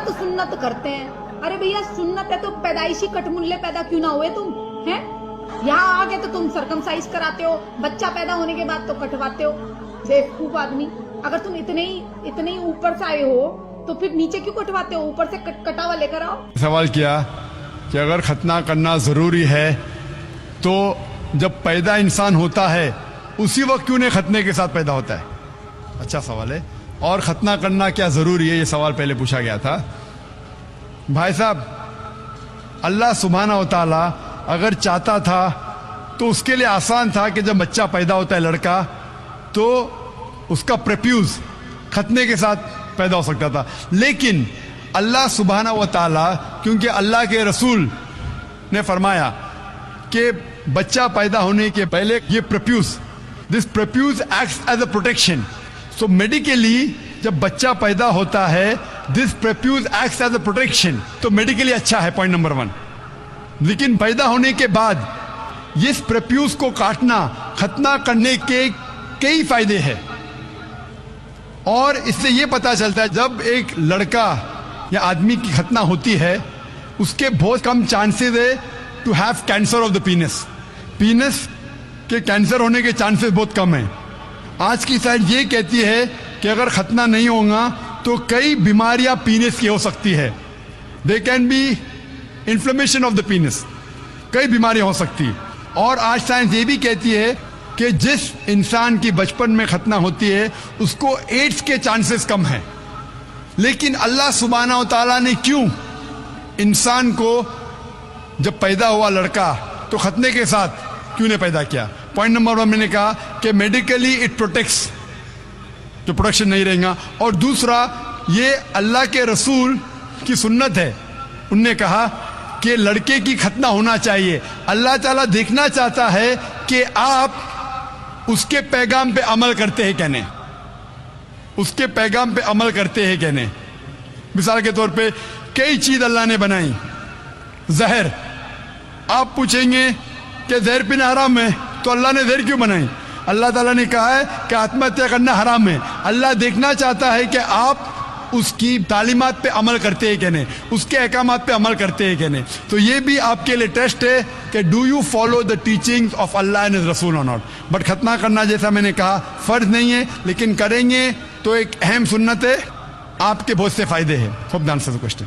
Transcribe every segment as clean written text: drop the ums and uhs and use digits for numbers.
سنت سنت کرتے ہیں. ارے بھیا سنت ہے تو پیدائشی کٹملے پیدا کیوں نہ ہوئے تم ہیں؟ یہاں آگے تو تم سرکمسائز کراتے ہو, بچہ پیدا ہونے کے بعد تو کٹواتے ہو. بیوقوف آدمی, اگر تم اتنے ہی اوپر سے آئے ہو تو پھر نیچے کیوں کٹواتے ہو؟ اوپر سے کٹاوا لے کر آؤ. سوال کیا کہ اگر ختنہ کرنا ضروری ہے تو جب پیدا انسان ہوتا ہے اسی وقت کیوں نہیں ختنے کے ساتھ پیدا ہوتا ہے؟ اچھا سوال ہے. اور ختنہ کرنا کیا ضروری ہے, یہ سوال پہلے پوچھا گیا تھا. بھائی صاحب, اللہ سبحانہ و تعالی اگر چاہتا تھا تو اس کے لیے آسان تھا کہ جب بچہ پیدا ہوتا ہے لڑکا تو اس کا پریپیوز ختنے کے ساتھ پیدا ہو سکتا تھا. لیکن اللہ سبحانہ و تعالی, کیونکہ اللہ کے رسول نے فرمایا کہ بچہ پیدا ہونے کے پہلے یہ this prepuce acts as a protection. So medically جب بچہ پیدا ہوتا ہے this prepuce acts as a protection, تو میڈیکلی اچھا ہے, پوائنٹ نمبر 1. لیکن پیدا ہونے کے بعد اس پریپیوز کو کاٹنا ختنہ کرنے کے کئی فائدے ہیں. اور اس سے یہ پتا چلتا ہے جب ایک لڑکا یا آدمی کی ختنہ ہوتی ہے اس کے بہت کم چانسز ہے to have cancer of the penis کے کینسر ہونے کے چانسز بہت کم ہیں. آج کی سائنس یہ کہتی ہے کہ اگر ختنہ نہیں ہوگا تو کئی بیماریاں پینس کی ہو سکتی ہے. They can be inflammation of the penis, کئی بیماریاں ہو سکتی. اور آج سائنس یہ بھی کہتی ہے کہ جس انسان کی بچپن میں ختنہ ہوتی ہے اس کو ایڈز کے چانسز کم ہیں. لیکن اللہ سبحانہ و تعالیٰ نے کیوں انسان کو جب پیدا ہوا لڑکا تو ختنے کے ساتھ کیوں نہیں پیدا کیا؟ پوائنٹ نمبر 1 میں نے کہا کہ میڈیکلی اٹ پروٹیکٹس, جو پروڈکشن نہیں رہے گا. اور دوسرا یہ اللہ کے رسول کی سنت ہے, انہوں نے کہا کہ لڑکے کی ختنہ ہونا چاہیے. اللہ تعالیٰ دیکھنا چاہتا ہے کہ آپ اس کے پیغام پہ عمل کرتے ہیں کہ نہیں, اس کے پیغام پہ عمل کرتے ہیں کہ نہیں. مثال کے طور پہ کئی چیز اللہ نے بنائی. زہر, آپ پوچھیں گے کہ زہر پینا حرام ہے تو اللہ نے زہر کیوں بنائی؟ اللہ تعالیٰ نے کہا ہے کہ آتم ہتیا کرنا حرام ہے. اللہ دیکھنا چاہتا ہے کہ آپ اس کی تعلیمات پہ عمل کرتے ہیں کہ نہیں, اس کے احکامات پہ عمل کرتے ہیں کہ نہیں. تو یہ بھی آپ کے لیے ٹیسٹ ہے کہ do you follow the teachings of Allah and his رسول اور ناٹ. بٹ ختنہ کرنا جیسا میں نے کہا فرض نہیں ہے, لیکن کریں گے تو ایک اہم سنت ہے, آپ کے بہت سے فائدے ہیں. Hope the answer the question.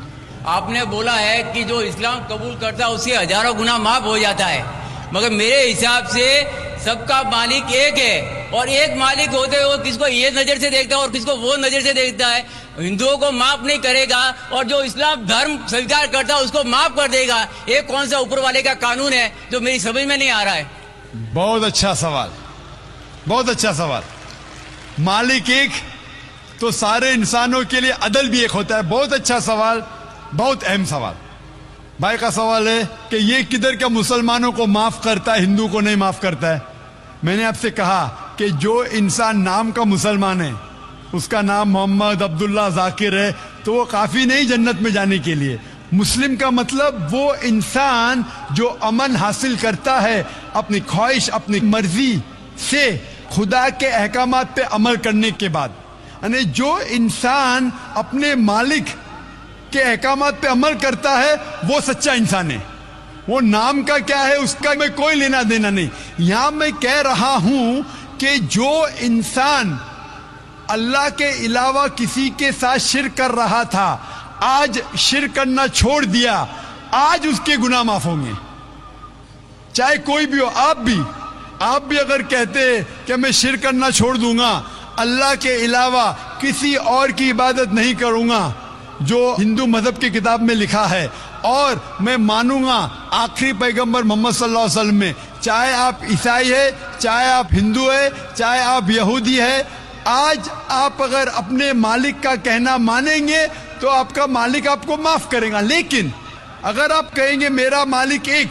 آپ نے بولا ہے کہ جو اسلام قبول کرتا ہے اس سے ہزاروں گنا معاف ہو جاتا ہے, مگر میرے حساب سے سب کا مالک ایک ہے, اور ایک مالک ہوتے ہوئے کس کو یہ نظر سے دیکھتا ہے اور کس کو وہ نظر سے دیکھتا ہے. ہندوؤں کو معاف نہیں کرے گا اور جو اسلام دھرم سویکار کرتا ہے اس کو معاف کر دے گا. یہ کون سا اوپر والے کا قانون ہے جو میری سمجھ میں نہیں آ رہا ہے؟ بہت اچھا سوال, بہت اچھا سوال. مالک ایک تو سارے انسانوں کے لیے عدل بھی ایک ہوتا ہے. بہت اچھا سوال, بہت اہم سوال. بھائی کا سوال ہے کہ یہ کدھر کا مسلمانوں کو معاف کرتا ہے, ہندو کو نہیں معاف کرتا ہے. میں نے آپ سے کہا کہ جو انسان نام کا مسلمان ہے, اس کا نام محمد عبداللہ ذاکر ہے, تو وہ کافی نہیں جنت میں جانے کے لیے. مسلم کا مطلب وہ انسان جو امن حاصل کرتا ہے اپنی خواہش اپنی مرضی سے خدا کے احکامات پہ عمل کرنے کے بعد. یعنی جو انسان اپنے مالک کے احکامات پہ عمل کرتا ہے وہ سچا انسان ہے. وہ نام کا کیا ہے اس کا میں کوئی لینا دینا نہیں. یہاں میں کہہ رہا ہوں کہ جو انسان اللہ کے علاوہ کسی کے ساتھ شرک کر رہا تھا, آج شرک کرنا چھوڑ دیا, آج اس کے گناہ معاف ہوں گے. چاہے کوئی بھی ہو, آپ بھی اگر کہتے کہ میں شرک کرنا چھوڑ دوں گا, اللہ کے علاوہ کسی اور کی عبادت نہیں کروں گا جو ہندو مذہب کی کتاب میں لکھا ہے, اور میں مانوں گا آخری پیغمبر محمد صلی اللہ علیہ وسلم میں, چاہے آپ عیسائی ہے, چاہے آپ ہندو ہے, چاہے آپ یہودی ہے, آج آپ اگر اپنے مالک کا کہنا مانیں گے تو آپ کا مالک آپ کو معاف کرے گا. لیکن اگر آپ کہیں گے میرا مالک ایک,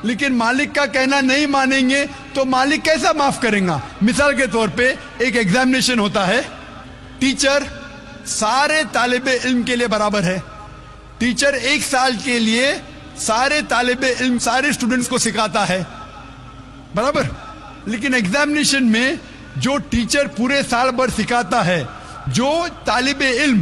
لیکن مالک کا کہنا نہیں مانیں گے تو مالک کیسا معاف کریں گا؟ مثال کے طور پہ ایک ایگزامینیشن ہوتا ہے, ٹیچر سارے طالب علم کے لیے برابر ہے. ٹیچر 1 سال کے لیے سارے طالب علم سارے اسٹوڈنٹس کو سکھاتا ہے, برابر. لیکن ایگزامینیشن میں جو ٹیچر پورے سال بھر سکھاتا ہے, جو طالب علم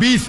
20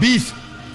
20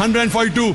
142।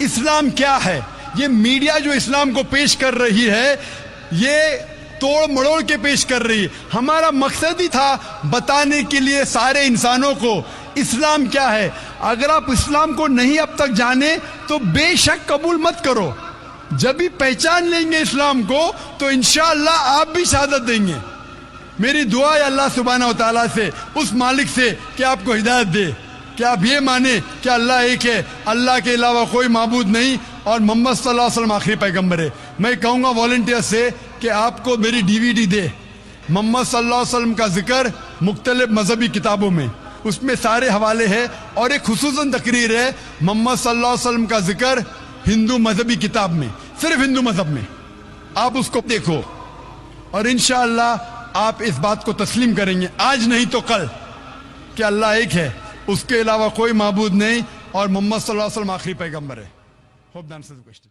اسلام کیا ہے. یہ میڈیا جو اسلام کو پیش کر رہی ہے یہ توڑ مڑوڑ کے پیش کر رہی ہے. ہمارا مقصد ہی تھا بتانے کے لیے سارے انسانوں کو اسلام کیا ہے. اگر آپ اسلام کو نہیں اب تک جانے تو بے شک قبول مت کرو. جب بھی پہچان لیں گے اسلام کو تو انشاءاللہ آپ بھی شہادت دیں گے. میری دعا ہے اللہ سبحانہ و تعالیٰ سے, اس مالک سے, کہ آپ کو ہدایت دے کہ آپ یہ مانیں کہ اللہ ایک ہے, اللہ کے علاوہ کوئی معبود نہیں, اور محمد صلی اللہ علیہ وسلم آخری پیغمبر ہے. میں کہوں گا والنٹیئر سے کہ آپ کو میری DVD دے, محمد صلی اللہ علیہ وسلم کا ذکر مختلف مذہبی کتابوں میں, اس میں سارے حوالے ہیں, اور ایک خصوصاً تقریر ہے محمد صلی اللہ علیہ وسلم کا ذکر ہندو مذہبی کتاب میں, صرف ہندو مذہب میں. آپ اس کو دیکھو اور انشاءاللہ آپ اس بات کو تسلیم کریں گے آج نہیں تو کل کہ اللہ ایک ہے, اس کے علاوہ کوئی معبود نہیں, اور محمد صلی اللہ علیہ وسلم آخری پیغمبر ہے. Hope the answers the question.